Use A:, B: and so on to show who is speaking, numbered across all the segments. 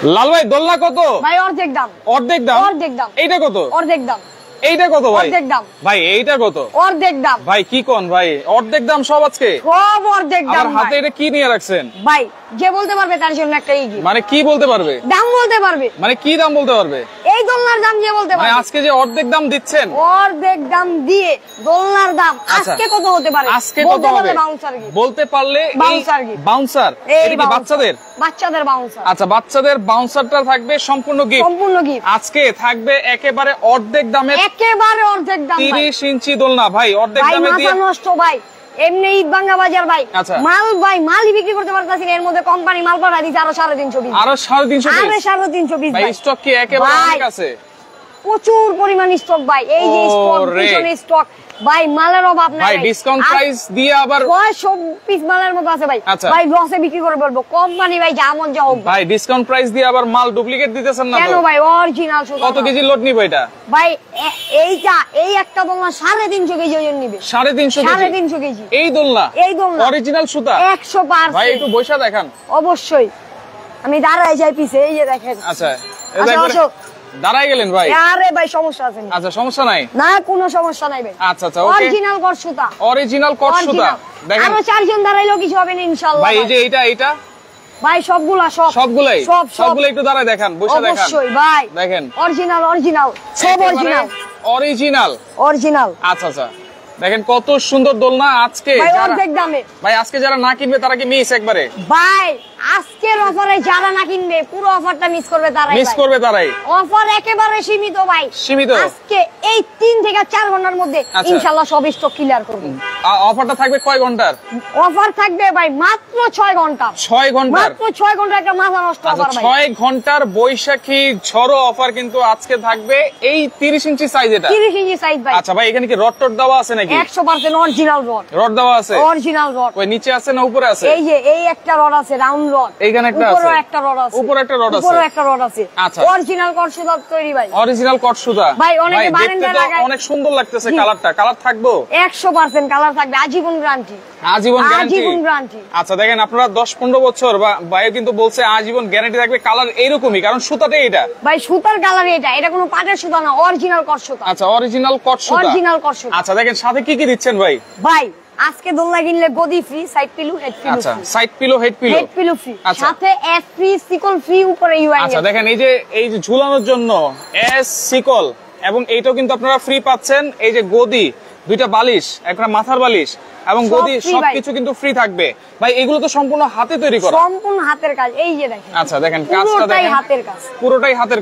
A: লাল ভাই দোলনা কত
B: ভাই? অর্ধেক দাম।
A: অর্ধেক দাম?
B: অর্ধেক দাম।
A: এইটা কত?
B: অর্ধেক দাম।
A: এইটা কত ভাই?
B: অর্ধেক দাম।
A: ভাই এইটা কত?
B: অর্ধেক দাম।
A: ভাই কি কোন ভাই, অর্ধেক দাম সব আজকে?
B: সব অর্ধেক দাম।
A: আর হাতে এটা কি নিয়ে রাখছেন
B: ভাই? যে বলতে পারবে তার জন্য একটা ইগি।
A: মানে কি বলতে পারবে?
B: দাম বলতে পারবে।
A: মানে কি দাম বলতে পারবে?
B: এই দোলনার দাম যে বলতে
A: মানে
B: পারবে।
A: আজকে যে অর্ধেক দাম দিচ্ছেন,
B: অর্ধেক দাম দিয়ে দোলনার দাম আজকে কত হতে পারে?
A: আজকে কত হবে বলতে পারলে? বাউন্সার। এটা কি বাচ্চাদের?
B: বাচ্চাদের বাউন্সার।
A: আচ্ছা, বাচ্চাদের বাউন্সারটা থাকবে সম্পূর্ণ গিফট।
B: সম্পূর্ণ গিফট।
A: আজকে থাকবে একেবারে অর্ধেক দামে,
B: একেবারে অর্ধেক দাম।
A: 30 ইঞ্চি দোলনা ভাই, অর্ধেক দামে দিয়ে।
B: মাথা নষ্ট ভাই, এমনি ঈদ ভাঙ্গা বাজার ভাই। মাল ভাই, মালই বিক্রি করতে পারতাছি না। এর মধ্যে কোম্পানি মাল পাঠাই দিচ্ছে আরো 350 পিস।
A: আরো 350 পিস
B: ভাই।
A: স্টক কি একেবারে অনেক আছে?
B: প্রচুর পরিমাণ স্টক ভাই। এই যে স্টক, পিছনে স্টক ভাই, মালের অভাব নাই
A: ভাই। ডিসকাউন্ট প্রাইস দিয়ে আবার
B: সব পিস মালের মতো আছে ভাই। ভাই লসে বিক্রি করে বলবো, কোম্পানি ভাই যা মন যা হোক
A: ভাই। ডিসকাউন্ট প্রাইস দিয়ে আবার মাল ডুপ্লিকেট দিতেছেন না
B: কেন ভাই? অরিজিনাল সুতা।
A: কত কেজি লোড নিব এটা
B: ভাই? এইটা এই একটা দোলনা 350 কেজি ওজন নিবে। 350 কেজি
A: এই দোলনা?
B: এই দোলনা
A: অরিজিনাল সুতা
B: 100%। ভাই
A: একটু বৈশা দেখান।
B: অবশ্যই আমি দাঁড়ায় যাই পিছে, এই যে দেখেন।
A: আচ্ছা, দাঁড়ায় গেলেন ভাই?
B: আরে ভাই সমস্যা আছে?
A: আচ্ছা, সমস্যা নাই না,
B: কোনো সমস্যা নাই ভাই।
A: আচ্ছা আচ্ছা,
B: অরিজিনাল কট সুতা।
A: অরিজিনাল কট সুতা দেখেন।
B: আরো 4 জন দাঁড়াইলেও কিছু হবে না ইনশাআল্লাহ
A: ভাই। এই যে এইটা
B: ভাই সবগুলাই
A: সবগুলো একটু দাঁড়ায় দেখান, বসে দেখান।
B: অবশ্যই ভাই,
A: দেখেন
B: অরিজিনাল সব অরিজিনাল।
A: আচ্ছা আচ্ছা, দেখেন কত সুন্দর দোলনা আজকে।
B: অর্ধেক দামে
A: ভাই। আজকে যারা না কিনবে তারা কি মিস একবারে?
B: ভাই আজকের অফারে যারা না কিনবে পুরো অফারটা মিস করবে তারাই। অফার একেবারে সীমিত ভাই, সীমিত। আজকে এই 3 থেকে 4 ঘন্টার মধ্যে ইনশাআল্লাহ সব স্টক ক্লিয়ার করব।
A: অফারটা থাকবে কয় ঘন্টার?
B: অফার থাকবে ভাই মাত্র 6 ঘন্টা।
A: 6 ঘন্টা?
B: মাত্র 6 ঘন্টা, একটা মাথা নষ্ট অফার ভাই।
A: 6 ঘন্টার বৈশাখী ঝড়ো অফার কিন্তু আজকে থাকবে। এই 30 ইঞ্চি সাইজ, এটা
B: 30 ইঞ্চি সাইজ ভাই।
A: আচ্ছা ভাই, এখানে কি রড টড দেওয়া আছে নাকি?
B: 100% অরিজিনাল রড
A: দেওয়া আছে।
B: Original rod.
A: ওই নিচে আছে না উপরে আছে?
B: এই যে এই একটা রড আছে, রাউন্ড রড।
A: এইখানে একটা আছে,
B: উপরে একটা রড আছে,
A: উপরে একটা রড আছে,
B: উপরে একটা রড আছে।
A: আচ্ছা,
B: অরিজিনাল কট সুতা তৈরি ভাই।
A: অরিজিনাল কট সুতা
B: ভাই। অনেকে বারান্দায় লাগায়,
A: অনেক সুন্দর লাগতেছে। কালারটা কালার থাকবো?
B: 100% কালার থাকবে, আজীবন গ্যারান্টি।
A: আজীবন গ্যারান্টি। আচ্ছা দেখেন, আপনারা 10-15 বছর ভাই কিন্তু বলছে আজীবন গ্যারান্টি থাকবে। কালার এইরকমই, কারণ সুতাটাই এটা
B: ভাই। সুতার কালার এটা কোনো পাটের সুতা না, অরিজিনাল কট সুতা।
A: আচ্ছা, অরিজিনাল কট সুতা। আচ্ছা দেখেন, সাথে কি কি দিচ্ছেন ভাই?
B: ভাই আজকে দোলনা কিনলে গদি free, side pillow, head pillow.
A: আচ্ছা, side pillow, head pillow free,
B: সাথে এস ফ্রি, সিকল ফ্রি, উপরে ইউআই।
A: আচ্ছা দেখেন, এই যে ঝুলানোর জন্য এস সিকল, এবং এইটাও কিন্তু আপনারা ফ্রি পাচ্ছেন। এই যে গদি, 2টা বালিশ, একটা মাথার বালিশ এবং গদি, সবকিছু কিন্তু ফ্রি থাকবে ভাই। এগুলো তো সম্পূর্ণ হাতে তৈরি করা,
B: সম্পূর্ণ হাতের কাজ। এই যে দেখেন।
A: আচ্ছা দেখেন, কাজটা দেখেন, হাতের কাজ, পুরোটাই হাতের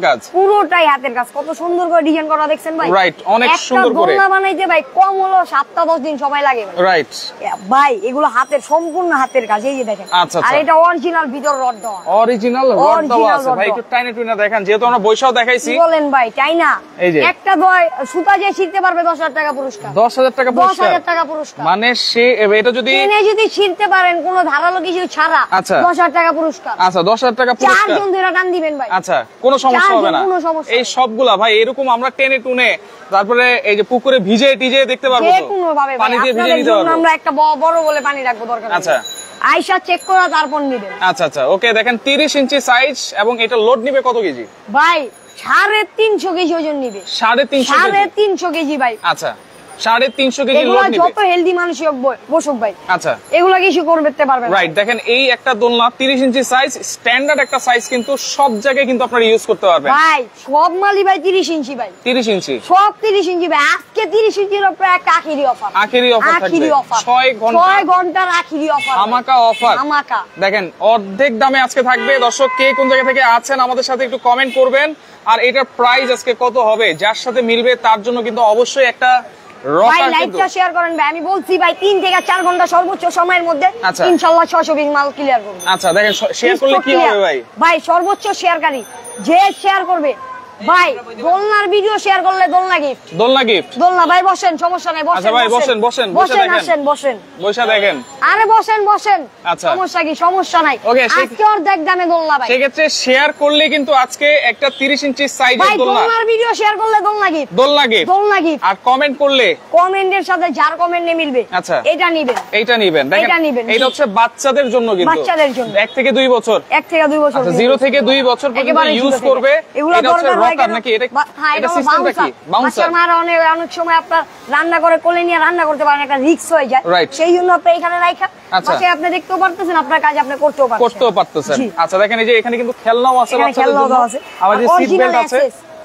A: কাজ।
B: কত সুন্দর করে ডিজাইন করা দেখছেন ভাই?
A: রাইট, অনেক সুন্দর করে।
B: দোলনা বানাইতে ভাই কম হলো 7-10 দিন সময় লাগে
A: রাইট
B: ভাই। এগুলো সম্পূর্ণ হাতের কাজ। এই যে দেখেন।
A: আচ্ছা,
B: আর এটা অরিজিনাল ভিতর রড দেওয়া,
A: অরিজিনাল রড দেওয়া আছে ভাই। একটু টাইনে টুইনা দেখেন, যেহেতু আমরা বৈশাও দেখাইছি।
B: বলেন ভাই, তাই না? একটা সুতা যে ছিঁড়তে পারবে 10,000 টাকা পুরস্কার।
A: 10,000 টাকা পুরস্কার?
B: 10,000 টাকা পুরস্কার।
A: মানে সে এটা যদি
B: ছিঁড়তে পারেন কোনো ধারালো কিছু ছাড়া, 10,000 টাকা পুরস্কার।
A: আচ্ছা, 10,000 টাকা পুরস্কার।
B: 4 জন ধরে টান দিবেন ভাই।
A: আচ্ছা, কোনো সমস্যা হবে না। এই সবগুলা ভাই এরকম আমরা টেনে টুনে, তারপরে এই যে পুকুরে ভিজে টিজে দেখতে পারবো তো,
B: কোনো ভাবে
A: পানি দিয়ে ভিজে নিতে পারবো।
B: আমরা একটা বড় বলে পানি রাখবো দরকার।
A: আচ্ছা,
B: আয়শা চেক করা তারপর নিবেন।
A: আচ্ছা আচ্ছা, ওকে। দেখেন 30 ইঞ্চি সাইজ, এবং এটা লোড নিবে কত কেজি
B: ভাই? 350 কেজি ওজন নিবে। 350 কেজি ভাই।
A: আচ্ছা, 350 কেজি লোড নিবে।
B: যত হেলদি মানুষ বসুক ভাই।
A: আচ্ছা,
B: এগুলা কিছু করতে পারবে না।
A: রাইট। দেখেন, এই একটা দোলনা 30 ইঞ্চি সাইজ, স্ট্যান্ডার্ড একটা সাইজ, কিন্তু সব জায়গায় কিন্তু আপনারা ইউজ করতে পারবেন
B: ভাই। সব মালই ভাই 30 ইঞ্চি ভাই।
A: 30 ইঞ্চি,
B: সব 30 ইঞ্চি ভাই। আজকে 30 ইঞ্চির উপরে একটা আখেরি অফার।
A: থাকবে 6
B: ঘন্টার আখেরি অফার,
A: আমাকা অফার। দেখেন, অর্ধেক দামে আজকে থাকবে। দর্শক, কে কোন জায়গা থেকে আছেন আমাদের সাথে একটু কমেন্ট করবেন। আর এটার প্রাইস আজকে কত হবে, যার সাথে মিলবে তার জন্য কিন্তু অবশ্যই একটা
B: লাইভটা শেয়ার করেন ভাই। আমি বলছি ভাই 3 থেকে 4 ঘন্টা সর্বোচ্চ সময়ের মধ্যে ইনশাআল্লাহ 600 পিস মাল ক্লিয়ার করব।
A: আচ্ছা দেখেন, শেয়ার করলে কি হবে ভাই?
B: ভাই সর্বোচ্চ শেয়ারকারী যে শেয়ার করবে ভাই দোলনার ভিডিও শেয়ার করলে দোলনা গিফট।
A: দোলনা গিফট।
B: দোলনা ভাই বসেন, সমস্যা নাই, বসেন।
A: আচ্ছা ভাই বসেন বসেন বসে দেখেন।
B: আসেন বসেন।
A: বসে দেখেন।
B: আরে বসেন বসেন।
A: আচ্ছা
B: সমস্যা কি? সমস্যা নাই।
A: ওকে
B: আজকে অর্ধেক দামে দোলনা ভাই।
A: সেক্ষেত্রে শেয়ার করলে কিন্তু আজকে একটা 30 ইঞ্চি সাইজের
B: ভাই
A: দোলনা।
B: দোলনার ভিডিও শেয়ার করলে দোলনা গিফট।
A: দোলনা গিফট।
B: দোলনা গিফট।
A: আর কমেন্ট করলে
B: কমেন্টের সাথে যার কমেন্টে মিলবে
A: আচ্ছা
B: এটা নেবেন।
A: এইটা নেবেন। দেখেন এটা হচ্ছে বাচ্চাদের জন্য কিন্তু।
B: বাচ্চাদের জন্য
A: 1 থেকে 2 বছর।
B: 1 থেকে 2 বছর।
A: আচ্ছা 0 থেকে 2 বছর পর্যন্ত ইউজ করবে। এটা হচ্ছে রকার নাকি? এটা সিস্টেমটা কি? বাউন্সার।
B: মারা অনেক সময় আপনার রান্না করে কোলে নিয়ে রান্না করতে পারেন, একটা রিস্ক হয়ে যায়। সেই জন্য আপনি এখানে রাখা পাশে আপনি দেখতেও পারতেছেন, আপনার কাজ আপনি করতেও পারতেছেন।
A: আচ্ছা দেখেন এই যে এখানে কিন্তু খেলনাও আছে বাচ্চাদের জন্য। আবার যে সিট বেল্ট আছে,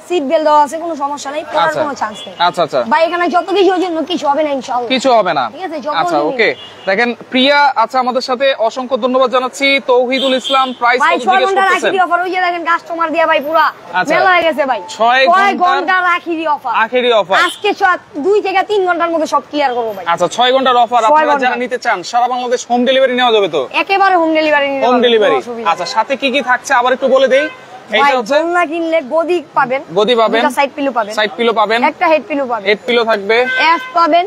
B: সিট বেল্ট দেওয়া আছে, কোনো সমস্যা নাই, পড়ার কোনো চান্স নেই।
A: আচ্ছা আচ্ছা
B: ভাই এখানে যত কিছু জন্য কিছু হবে না ইনশাআল্লাহ।
A: কিছু হবে না।
B: ঠিক আছে।
A: আচ্ছা ওকে দেখেন প্রিয়া আচ্ছা আমাদের সাথে অসংখ্য ধন্যবাদ জানাচ্ছি। তৌহিদুল ইসলাম প্রাইস কত জিজ্ঞেস করতেছেন? 6 ঘন্টা রাখি অফার। ওই যে দেখেন কাস্টমার দিয়া ভাই পুরো মেলা হয়ে গেছে ভাই। 6 ঘন্টা রাখি অফার। আখেরি অফার আজকে 2 থেকে 3 ঘন্টার মধ্যে সব ক্লিয়ার করব ভাই। আচ্ছা 6 ঘন্টার অফার। আপনারা যারা নিতে চান সারা বাংলাদেশ হোম ডেলিভারি নেওয়া যাবে তো?
B: একেবারে হোম ডেলিভারি নিতে হবে।
A: Home delivery. আচ্ছা সাথে কি কি থাকছে আবার একটু বলে দেই।
B: এইটা হচ্ছে দোলনা কিনলে গদি পাবেন।
A: গদি পাবেন।
B: একটা সাইড পিলো পাবেন।
A: সাইড পিলো পাবেন।
B: একটা হেড পিলো পাবেন।
A: হেড পিলো থাকবে।
B: এফ পাবেন।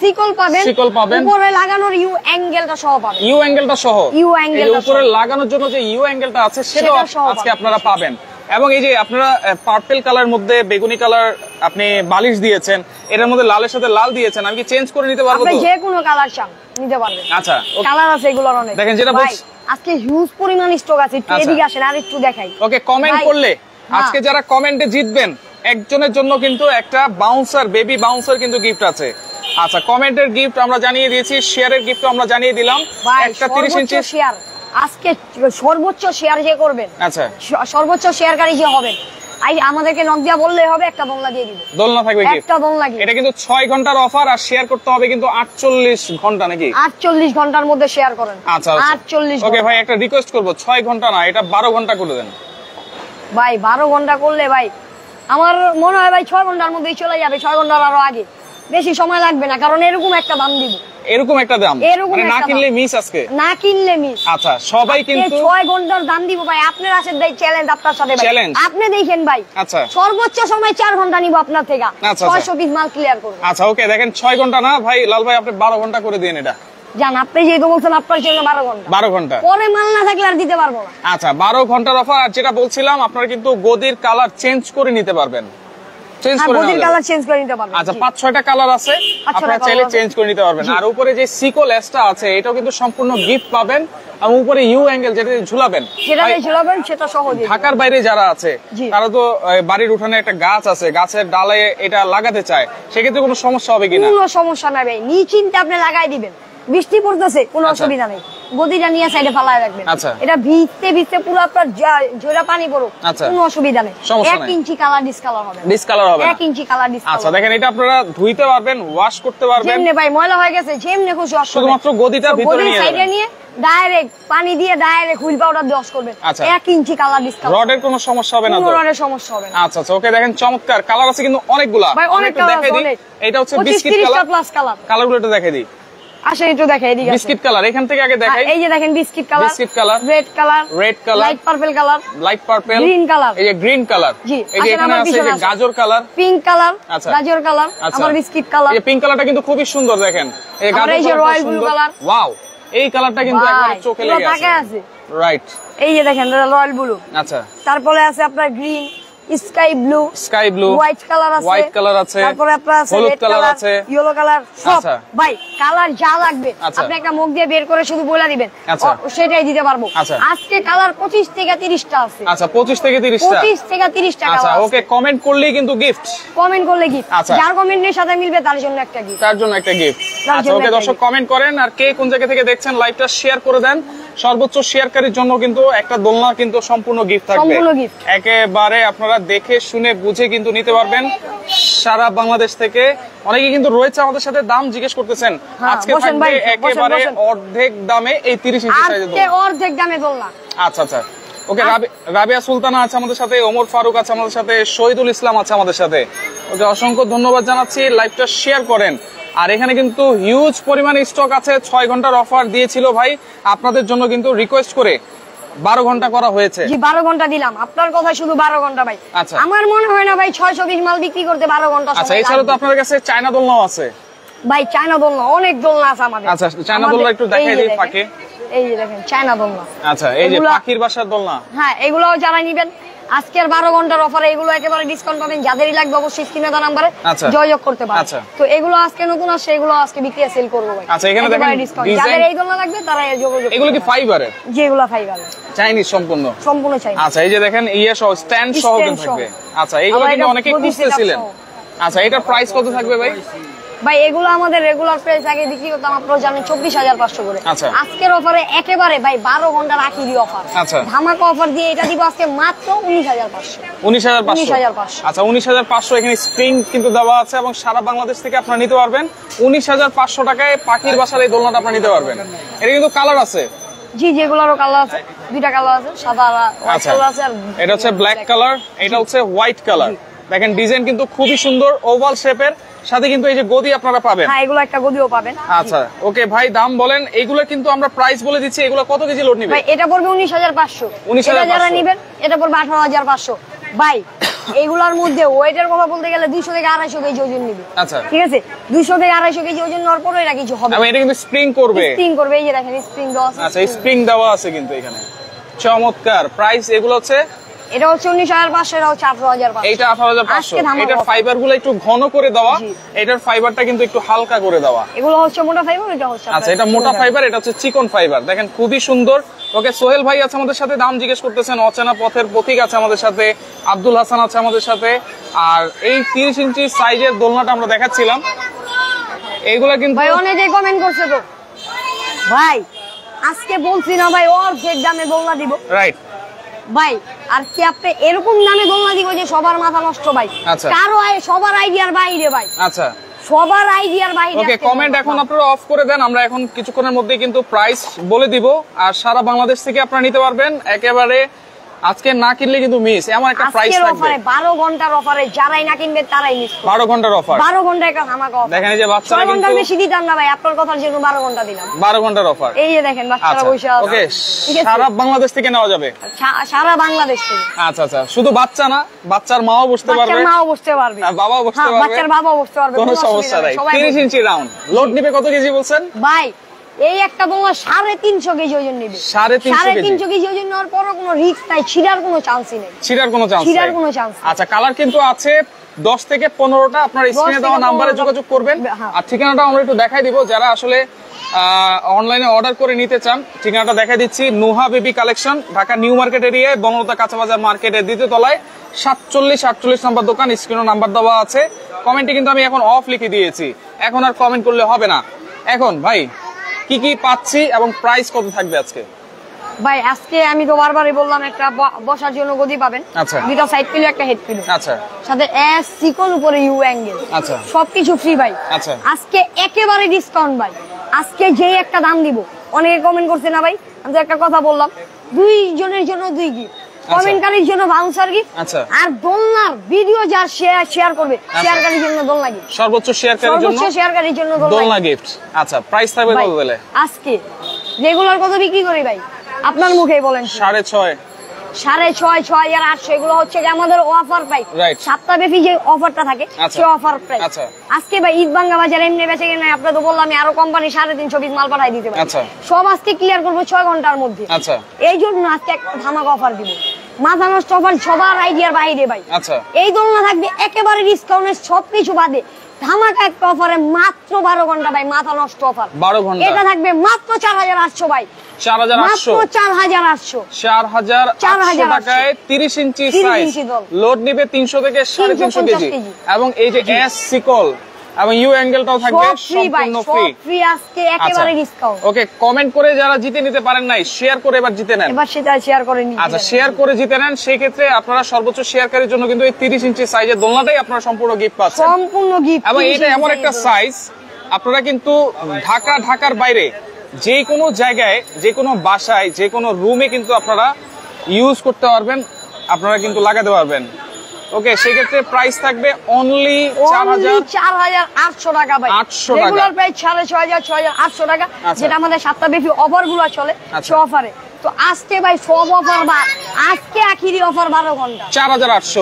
B: সিকল পাবেন।
A: সিকল পাবেন।
B: উপরে লাগানোর ইউ অ্যাঙ্গেলটা সহ পাবেন।
A: ইউ অ্যাঙ্গেলটা সহ।
B: ইউ অ্যাঙ্গেলটা
A: উপরে লাগানোর জন্য যে ইউ অ্যাঙ্গেলটা আছে সেটাও আজকে আপনারা পাবেন। এবং এই যে আপনারা পার্পল কালার মধ্যে বেগুনি কালার আপনি বালিশ দিয়েছেন, এটার মধ্যে লালের সাথে লাল দিয়েছেন, আমি কি চেঞ্জ করে নিতে পারবো?
B: আপনি যে কোনো কালার চান নিতে পারবেন।
A: আচ্ছা
B: কালার আছে এগুলোর অনেক।
A: দেখেন যেটা বলছি
B: আজকে হিউজ পরিমাণ স্টক আছে। একটু এদিকে আসেন আর একটু দেখাই।
A: ওকে কমেন্ট করলে আজকে যারা কমেন্টে জিতবেন একজনের জন্য কিন্তু একটা বাউন্সার বেবি বাউন্সার কিন্তু গিফট আছে। আচ্ছা কমেন্টের গিফট আমরা জানিয়ে দিয়েছি, শেয়ারের গিফট আমরা জানিয়ে দিলাম। একটা 30 ইঞ্চি
B: শেয়ার আজকে সর্বোচ্চ শেয়ার যে করবেন,
A: আচ্ছা
B: সর্বোচ্চ শেয়ারকারী যে হবেন, আমাদেরকে নক দিয়া বললেই হবে, একটা দোলনা দিয়ে দিব।
A: দোলনা থাকবে কি?
B: একটা দোলনা কি?
A: এটা কিন্তু 6 ঘন্টার অফার আর শেয়ার করতে হবে কিন্তু 48 ঘন্টা নাকি?
B: 48 ঘন্টার মধ্যে শেয়ার করেন।
A: আচ্ছা
B: 48।
A: ওকে ভাই একটা রিকোয়েস্ট করব 6 ঘন্টা না এটা 12 ঘন্টা করে দেন
B: ভাই। 12 ঘন্টা করলে ভাই আমার মনে হয় ভাই 6 ঘন্টার মধ্যেই চলে যাবে। 6 ঘন্টার আরো আগে বেশি সময় লাগবে না, কারণ এরকম একটা দাম দিব।
A: এরকম একটা দাম মানে না কিনলে মিস আজকে।
B: না কিনলে মিস।
A: আচ্ছা সবাই কিন্তু
B: 6 ঘন্টার দাম দিব ভাই। আপনার আছে ভাই চ্যালেঞ্জ আপনার সাথে ভাই। আপনি দেখেন ভাই।
A: আচ্ছা
B: সর্বোচ্চ সময় 4 ঘন্টা নিব আপনার থেকে। 600 পিস মাল ক্লিয়ার করব।
A: আচ্ছা ওকে দেখেন 6 ঘন্টা না ভাই লাল ভাই আপনি 12 ঘন্টা করে দেন এটা।
B: জান আপনি যেহেতু বলছেন আপনার জন্য 12 ঘন্টা।
A: 12 ঘন্টা
B: পরে মাল না থাকলে আর দিতে পারবো না।
A: আচ্ছা 12 ঘন্টার অফার। আর যেটা বলছিলাম আপনারা কিন্তু গদির কালার চেঞ্জ করে নিতে পারবেন। চেঞ্জ করে
B: গদির কালার চেঞ্জ করে নিতে পারবেন।
A: আচ্ছা 5-6টা কালার আছে, আপনারা চাইলে চেঞ্জ করে নিতে পারবেন। আর উপরে যে সিকল এসটা আছে এটাও কিন্তু সম্পূর্ণ গিফট পাবেন। আর উপরে ইউ অ্যাঙ্গেল যেটা ঝুলাবেন,
B: সেটা সহ দিয়ে।
A: ঢাকার বাইরে যারা আছে তারা তো বাড়ির উঠানে একটা গাছ আছে, গাছের ডালে এটা লাগাতে চায়, সেক্ষেত্রে কোনো সমস্যা হবে কিনা?
B: কোনো সমস্যা নাই ভাই, নিশ্চিন্তে আপনি লাগাই দিবেন। বৃষ্টি পড়তেছে কোনো অসুবিধা নেই, গদিটা নিয়ে সাইডে ফালায় রাখবেন। এটা ভিজতে ভিজতে পুরো আপনার ঝোড়া পানি পড়ুক, কোনো অসুবিধা নেই। 1 ইঞ্চি কালার ডিসকালার হবে, 1 ইঞ্চি কালার ডিসকালার।
A: আচ্ছা দেখেন এটা আপনারা ধুইতে পারবেন, ওয়াশ করতে পারবেন।
B: যেমনে ভাই ময়লা হয়ে গেছে যেমনে খুশি ওয়াশ করবেন,
A: শুধুমাত্র গদিটা ভিতরে নিয়ে
B: সাইডে নিয়ে ডাইরেক্ট পানি দিয়ে ডাইরেক্ট হুইল পাউডার দিয়ে ওয়াশ করবেন। 1 ইঞ্চি কালার ডিসকালার।
A: রডের কোনো সমস্যা হবে না তো?
B: রডের সমস্যা হবে না।
A: আচ্ছা আচ্ছা ওকে দেখেন চমৎকার কালার আছে কিন্তু অনেকগুলা।
B: ভাই অনেক কালার আছে।
A: এটা হচ্ছে বিস্কিট কালার প্লাস
B: কালার।
A: কালারগুলো একটু দেখাই দিই।
B: আসেন একটু দেখাই এদিকে।
A: বিস্কিট কালার এখান থেকে আগে দেখাই।
B: এই যে দেখেন biscuit colour, red colour, light purple colour, green colour,
A: এই যে গ্রিন কালার, এই যে এখানে আছে যে গাজর কালার,
B: পিঙ্ক কালার, গাজর কালার, আমার বিস্কিট কালার।
A: এই পিঙ্ক কালারটা কিন্তু খুবই সুন্দর দেখেন। এই গাজর কালারটা
B: রয়্যাল ব্লু কালার।
A: ওয়াও এই কালারটা কিন্তু একবারে চোখে লেগে আছে। রাইট
B: এই যে দেখেন রয়্যাল ব্লু।
A: আচ্ছা
B: তারপরে আছে আপনার green, sky blue, white colour আছে, তারপরে আপনার আছে
A: হলুদ কালার আছে,
B: ইয়েলো কালার, সব ভাই কালার যা লাগবে আপনি একটা মুখ দিয়ে বের করে শুধু বলে দিবেন, সেটাই দিতে পারবো। আজকে কালার 25 থেকে 30টা আছে।
A: আচ্ছা 25 থেকে 30টা,
B: 25 থেকে 30টা কালার।
A: আচ্ছা ওকে কমেন্ট করলেই কিন্তু গিফট,
B: কমেন্ট করলে গিফট, যার কমেন্টের সাথে মিলবে তার জন্য একটা গিফট,
A: তার জন্য একটা গিফট। আচ্ছা ওকে দর্শক কমেন্ট করেন আর কে কোন জায়গা থেকে দেখছেন লাইভটা শেয়ার করে দেন। সর্বোচ্চ শেয়ারকারীর জন্য কিন্তু একটা দোলনা কিন্তু সম্পূর্ণ গিফট থাকবে, একেবারে আপনারা দেখে শুনে বুঝে কিন্তু নিতে পারবেন সারা বাংলাদেশ থেকে। অনেকে কিন্তু রয়েছে আমাদের সাথে দাম জিজ্ঞেস করতেছেন, আজকে থাকবে একেবারে অর্ধেক দামে এই 30 ইঞ্চি সাইজের দোলনা,
B: অর্ধেক দামে দোলনা।
A: আচ্ছা আচ্ছা ওকে রাবিয়া সুলতানা আছে আমাদের সাথে, ওমর ফারুক আছে আমাদের সাথে, শহীদুল ইসলাম আছে আমাদের সাথে। ওকে অসংখ্য ধন্যবাদ জানাচ্ছি, লাইভটা শেয়ার করেন। আর এখানে কিন্তু হিউজ পরিমাণে স্টক আছে, 6 ঘন্টার অফার দিয়েছিল ভাই আপনাদের জন্য কিন্তু রিকোয়েস্ট করে 12 ঘন্টা করা হয়েছে।
B: জি 12 ঘন্টা দিলাম, আপনার কথা শুধু 12 ঘন্টা ভাই।
A: আচ্ছা,
B: আমার মনে হয় না ভাই 620 মাল বিক্রি করতে 12 ঘন্টা সময়।
A: আচ্ছা, এছাড়া তো আপনার কাছে চায়না দোলনাও আছে
B: ভাই। চায়না দোলনা অনেক দোলনা আছে আমাদের।
A: আচ্ছা, চায়না দোলনা একটু দেখাই দিই ফাঁকে।
B: এই যে দেখেন চায়না দোলনা।
A: আচ্ছা, এই যে পাখির বাসার দোলনা।
B: হ্যাঁ, এগুলো যারা নিবেন আজকের 12 ঘন্টার অফারে এগুলো একেবারে ডিসকাউন্ট পাবেন। যাদেরই লাগবে অবশ্যই স্ক্রিনে দেওয়া নম্বরে যোগাযোগ করতে পারেন। তো এগুলো আজকে নতুন আসছে, এগুলো আজকে বিক্রি সেল করব ভাই।
A: আচ্ছা, এখানে দেখেন ডিজাইন,
B: যাদের এই দোলনা লাগবে তারা যোগাযোগ।
A: এগুলো কি ফাইবারের?
B: জি, এগুলো ফাইবারের,
A: চাইনিজ সম্পূর্ণ
B: চাইনিজ।
A: আচ্ছা, এই যে দেখেন ইয়া সহ স্ট্যান্ড সহ থাকবে। আচ্ছা, এগুলো কিন্তু অনেকে খুঁজতেছিলেন। আচ্ছা, এটার প্রাইস কত থাকবে ভাই?
B: ভাই এগুলো আমাদের রেগুলার প্রাইস আগে বিক্রি করতাম আপনারা জানেন 24,500 করে।
A: আচ্ছা,
B: আজকের অফারে একেবারে ভাই 12 ঘন্টার আখিরি অফার।
A: আচ্ছা,
B: ধামাকা অফার দিয়ে এটা দিব আজকে মাত্র 19,500।
A: 19,500। আচ্ছা, 19,500 এখানে স্প্রিং কিন্তু দেওয়া আছে এবং সারা বাংলাদেশ থেকে আপনারা নিতে পারবেন 19,500 টাকায় পাখির বাসার এই দোলনাটা আপনারা নিতে পারবেন। এটা কিন্তু কালার আছে।
B: জি, যেগুলোরও কালার আছে, দুইটা কালার আছে, সাদা আর হোয়াইট কালার আছে। আর
A: এটা হচ্ছে ব্ল্যাক কালার, এটা হচ্ছে হোয়াইট কালার। দেখেন ডিজাইন কিন্তু খুবই সুন্দর, ওভাল শেপের, সাথে কিন্তু এই যে গদি আপনারা পাবেন।
B: হ্যাঁ, এগুলো একটা গদিও পাবেন।
A: আচ্ছা, ওকে ভাই, দাম বলেন। এইগুলো কিন্তু আমরা প্রাইস বলে দিচ্ছি, এগুলো কত কেজি লোড নিবে?
B: ভাই এটা পড়বে 19,500। এটা যারা নেবেন এটা পড়বে 18,500 ভাই। এইগুলোর মধ্যে ওয়েটের কথা বলতে গেলে 200 থেকে 250 কেজি ওজন নিবে।
A: আচ্ছা,
B: ঠিক আছে, 200 থেকে 250 কেজি ওজন নেওয়ার পরে এটা কিছু হবে।
A: এবং এটা কিন্তু স্প্রিং করবে।
B: স্প্রিং করবে, এই যে দেখেন স্প্রিং দেওয়া আছে।
A: আচ্ছা, স্প্রিং দেওয়া আছে কিন্তু এখানে, চমৎকার। প্রাইস এগুলো হচ্ছে,
B: এটা হচ্ছে 19,500, এটা হচ্ছে 18,500।
A: এইটা 18,500। এটার ফাইবার গুলো একটু ঘন করে দেওয়া, এটার ফাইবারটা কিন্তু একটু হালকা করে দেওয়া।
B: এগুলো হচ্ছে মোটা ফাইবার, এটা হচ্ছে
A: আচ্ছা, এটা মোটা ফাইবার, এটা হচ্ছে চিকন ফাইবার। দেখেন খুবই সুন্দর। ওকে, সোহেল ভাই আছে আমাদের সাথে, দাম জিজ্ঞেস করতেছেন। অচেনা পথের পথিক আছে আমাদের সাথে, আব্দুল হাসান আছে আমাদের সাথে। আর এই 30 ইঞ্চি সাইজের দোলনাটা আমরা দেখাচ্ছিলাম, এইগুলা কিন্তু
B: ভাই অনেকেই কমেন্ট করছে তো ভাই, আজকে বলছি না ভাই অর্ধেক দামে দোলনা দিব।
A: রাইট
B: ভাই, আর কি আপনি এরকম দামে দোলনা দিব যে সবার মাথা নষ্ট ভাই।
A: আচ্ছা,
B: কারো সবার আইডিয়ার বাইরে ভাই।
A: আচ্ছা,
B: সবার আইডিয়ার বাইরে।
A: ওকে, কমেন্ট এখন আপনারা অফ করে দেন, আমরা এখন কিছুক্ষণের মধ্যে কিন্তু প্রাইস বলে দিব। আর সারা বাংলাদেশ থেকে আপনারা নিতে পারবেন একেবারে। আজকে না কিনলে কিন্তু মিস, এমন একটা প্রাইস থাকবে।
B: 12 ঘন্টার অফারে যারাই না কিনবে তারাই মিস।
A: 12 ঘন্টার অফার,
B: 12 ঘন্টা একটা ধামাকা অফার।
A: দেখেন এই যে বাচ্চারা কিন্তু
B: 6 ঘন্টার বেশি দিতাম না ভাই, আপনার কথার জন্য 12 ঘন্টা দিলাম।
A: 12 ঘন্টার অফার,
B: এই যে দেখেন বাচ্চারা বসে আছে।
A: ওকে, সারা বাংলাদেশ থেকে নেওয়া যাবে।
B: সারা বাংলাদেশ থেকে।
A: আচ্ছা, আচ্ছা, শুধু বাচ্চা না, বাচ্চার মাও বসতে পারবে,
B: বাচ্চার মাও বসতে পারবে,
A: বাবাও বসতে পারবে,
B: বাচ্চার বাবাও বসতে পারবে,
A: কোনো সমস্যা নাই। 30 ইঞ্চি রাউন্ড লোড নিবে কত কেজি বলছেন
B: ভাই? এই একটা দোলনা 350 কেজি ওজন নেবে। 350 কেজি ওজন নেওয়ার পরও কোনো রিস্ক নাই, ছিড়ার কোনো চান্সই নেই।
A: ছিড়ার কোনো চান্স। আচ্ছা, কালার কিন্তু আছে 10 থেকে 15টা। আপনার স্ক্রিনে দেওয়া নম্বরে যোগাযোগ করবেন। আর ঠিকানাটা আমরা একটু দেখাই দিব, যারা আসলে অনলাইনে অর্ডার করে নিতে চান। ঠিকানাটা দেখাই দিচ্ছি, Nuha baby collection, Dhaka new market এরিয়ায়, বনলতা কাঁচাবাজার মার্কেটের দ্বিতীয় তলায় 47-48 নম্বর দোকান। স্ক্রিনে নাম্বার দেওয়া আছে। কমেন্টে কিন্তু আমি এখন অফ লিখে দিয়েছি, এখন আর কমেন্ট করলে হবে না। এখন ভাই কি কি পাচ্ছি এবং প্রাইস কত থাকবে আজকে?
B: ভাই আজকে আমি তো বারবারই বললাম, একটা বসার জন্য গদি পাবেন।
A: আচ্ছা,
B: দুটো সাইড পিলো, একটা হেড পিলো।
A: আচ্ছা,
B: সাথে এস সিকল উপরে ইউ অ্যাঙ্গেল।
A: আচ্ছা,
B: সবকিছু ফ্রি ভাই।
A: আচ্ছা,
B: আজকে একেবারে ডিসকাউন্ট ভাই। আজকে যেই একটা দাম দিব, অনেকে কমেন্ট করছে না ভাই, আমি তো একটা কথা বললাম, 2 জনের জন্য 2 গিফট, কমেন্টকারীর জন্য বাউন্সার গিফট।
A: আচ্ছা,
B: আর দোলনার ভিডিও যার শেয়ার করবে, শেয়ারকারীর জন্য দোলনা গিফট।
A: সর্বোচ্চ শেয়ারকারীর জন্য দোলনা গিফট। আচ্ছা, প্রাইস থাকবে কত বলে?
B: আজকে রেগুলার কত বিক্রি করি ভাই? আপনার মুখেই বলেন।
A: 6.5,
B: 6,500 এগুলো হচ্ছে যে আমাদের অফার প্রাইস। সপ্তাহব্যাপী যে অফারটা থাকে সেই অফার প্রাইস। আজকে ভাই ঈদ ভাঙ্গা বাজার এমনি বেচে কিনা আপনার তো বললাম, আরো কোম্পানি 350 পিস মাল পাঠাই দিতে পারে। সব আজকে ক্লিয়ার করবো 6 ঘন্টার মধ্যে। এই জন্য আজকে একটা ধামাকা অফার দিব, মাথা নষ্ট অফার, সবার আইডিয়ার বাইরে ভাই। এই দোলনা থাকবে একেবারে ডিসকাউন্টের, সবকিছু বাদে ধামাকা একটা অফারে মাত্র 12 ঘন্টা ভাই, মাথা নষ্ট অফার।
A: 12 ঘন্টা
B: এটা থাকবে মাত্র 4,800 ভাই।
A: 4,800 টাকায় 30 ইঞ্চি সাইজ লোড নিবে 300 থেকে 350 কেজি। এবং এই যে এস সিকল এবং ইউ অ্যাঙ্গেলটাও থাকবে সম্পূর্ণ ফ্রি আজকে, একেবারে ডিসকাউন্ট। ওকে, কমেন্ট করে যারা জিতে নিতে পারেন নাই, শেয়ার করে এবার জিতে নেন।
B: এবার সেটা শেয়ার করে নিন।
A: আচ্ছা, শেয়ার করে জিতে নেন। সেই ক্ষেত্রে আপনারা সর্বোচ্চ শেয়ারকারীর জন্য কিন্তু এই 30 ইঞ্চি সাইজের দোলনাটাই আপনারা সম্পূর্ণ গিফট পাচ্ছেন,
B: সম্পূর্ণ গিফট।
A: এবং এটা এমন একটা সাইজ, আপনারা কিন্তু ঢাকার বাইরে যে কোনো জায়গায়, যে কোনো বাসায়, যে কোনো রুমে কিন্তু আপনারা ইউজ করতে পারবেন, আপনারা কিন্তু লাগাতে পারবেন। ওকে, সেই ক্ষেত্রে প্রাইস থাকবে অনলি
B: 4,800 টাকা ভাই।
A: 800 টাকা,
B: রেগুলার প্রাইস 6,500 6,800 টাকা, যেটা আমাদের সপ্তাহব্যাপী অফার গুলো চলে, সেই অফারে তো আজকে ভাই সব অফার বা আজকে আখিরি অফার 12 ঘন্টা
A: 4800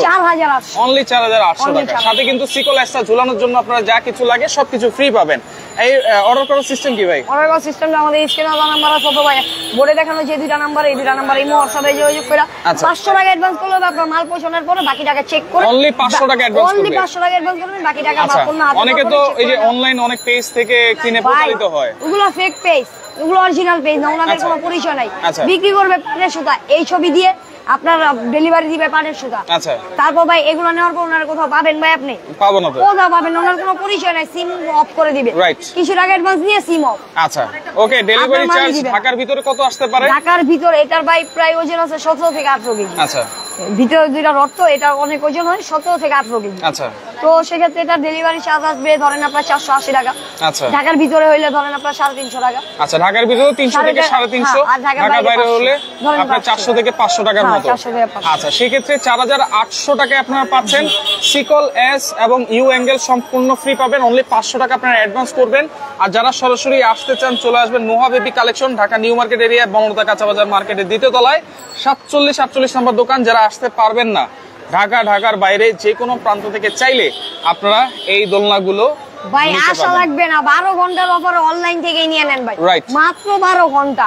A: অনলি 4800 টাকা। সাথে কিন্তু সিকল এক্সট্রা ঝুলানোর জন্য আপনারা যা কিছু লাগে সবকিছু ফ্রি পাবেন। এই অর্ডার করার সিস্টেম কি ভাই?
B: অর্ডার করার সিস্টেমটা আমাদের স্ক্রিনে দেওয়া নাম্বার আছে ভাই, বোর্ডে দেখানো যে দুইটা নাম্বার, এই দুইটা নাম্বার এই হোয়াটসঅ্যাপে যোগাযোগ করে 500 টাকা অ্যাডভান্স করলে আপনার মাল পৌঁছানোর পরে বাকি টাকা চেক করে
A: অনলি 500 টাকা অ্যাডভান্স করবেন।
B: অনলি 500 টাকা অ্যাডভান্স করবেন, বাকি টাকা মাল পণ্য হাতে।
A: অনেকে তো এই যে অনলাইন অনেক পেজ থেকে কিনে প্রতারিত হয়।
B: ওগুলো ফেক পেজ, ওগুলো অরিজিনাল পেজ না, ওনাদের কোনো পরিচয় নাই। বিক্রি করবে পাটের সুতা, এই ছবি দিয়ে আপনার ডেলিভারি দিবে পাটের সুতা।
A: আচ্ছা,
B: তারপর ভাই এগুলো নেওয়ার পর ওনার কোথাও পাবেন ভাই? আপনি
A: পাবো না তো,
B: কোথাও পাবেন না, ওনার কোনো পরিচয় নাই, সিম অফ করে দিবে। কিছু টাকা অ্যাডভান্স নিয়ে সিম অফ।
A: আচ্ছা, ওকে। ডেলিভারি চার্জ ঢাকার ভিতরে কত আসতে পারে?
B: ঢাকার ভিতরে এটার ভাই প্রায় ওজন আছে 17 থেকে 18 কেজি।
A: আচ্ছা,
B: ভিতরে দুইটা রড তো এটা অনেক ওজন হয়, 17 থেকে 18 কেজি।
A: আচ্ছা,
B: তো সেক্ষেত্রে এটা ডেলিভারি চার্জ আসবে ধরেন আপনার 480 টাকা।
A: আচ্ছা,
B: ঢাকার ভিতরে হইলে ধরেন আপনার 350 টাকা।
A: আচ্ছা, ঢাকার ভিতরে 300 থেকে 350, ঢাকার বাইরে হলে আপনার 400 থেকে 500 টাকার মতো। আচ্ছা, সেক্ষেত্রে 4800 টাকায় আপনারা পাচ্ছেন সিকল এস এবং ইউ অ্যাঙ্গেল সম্পূর্ণ ফ্রি পাবেন। অনলি 500 টাকা আপনারা অ্যাডভান্স করবেন। আর যারা সরাসরি আসতে চান চলে আসবেন Noha baby collection, Dhaka new market area, Bonolota কাঁচাবাজার মার্কেটের দ্বিতীয় তলায় 4748 নম্বর দোকান। যারা আসতে পারবেন না ঢাকার বাইরে যে কোনো প্রান্ত থেকে চাইলে আপনারা এই দোলনাগুলো
B: ভাই আশা লাগবে না, 12 ঘন্টার অফার অনলাইন থেকেই নিয়ে নেন ভাই। মাত্র 12 ঘন্টা,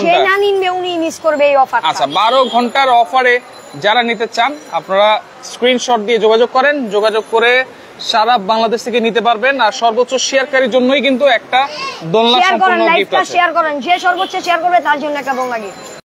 B: যে না নিবে উনি মিস করবে এই অফার।
A: আচ্ছা, 12 ঘন্টার অফারে যারা নিতে চান আপনারা স্ক্রিনশট দিয়ে যোগাযোগ করেন, যোগাযোগ করে সারা বাংলাদেশ থেকে নিতে পারবেন। আর সর্বোচ্চ শেয়ারকারীর জন্যই কিন্তু একটা দোলনা সম্পূর্ণ গিফট আছে।
B: শেয়ার করেন, যে সর্বোচ্চ শেয়ার করবে তার জন্য একটা দোলনা গিফট।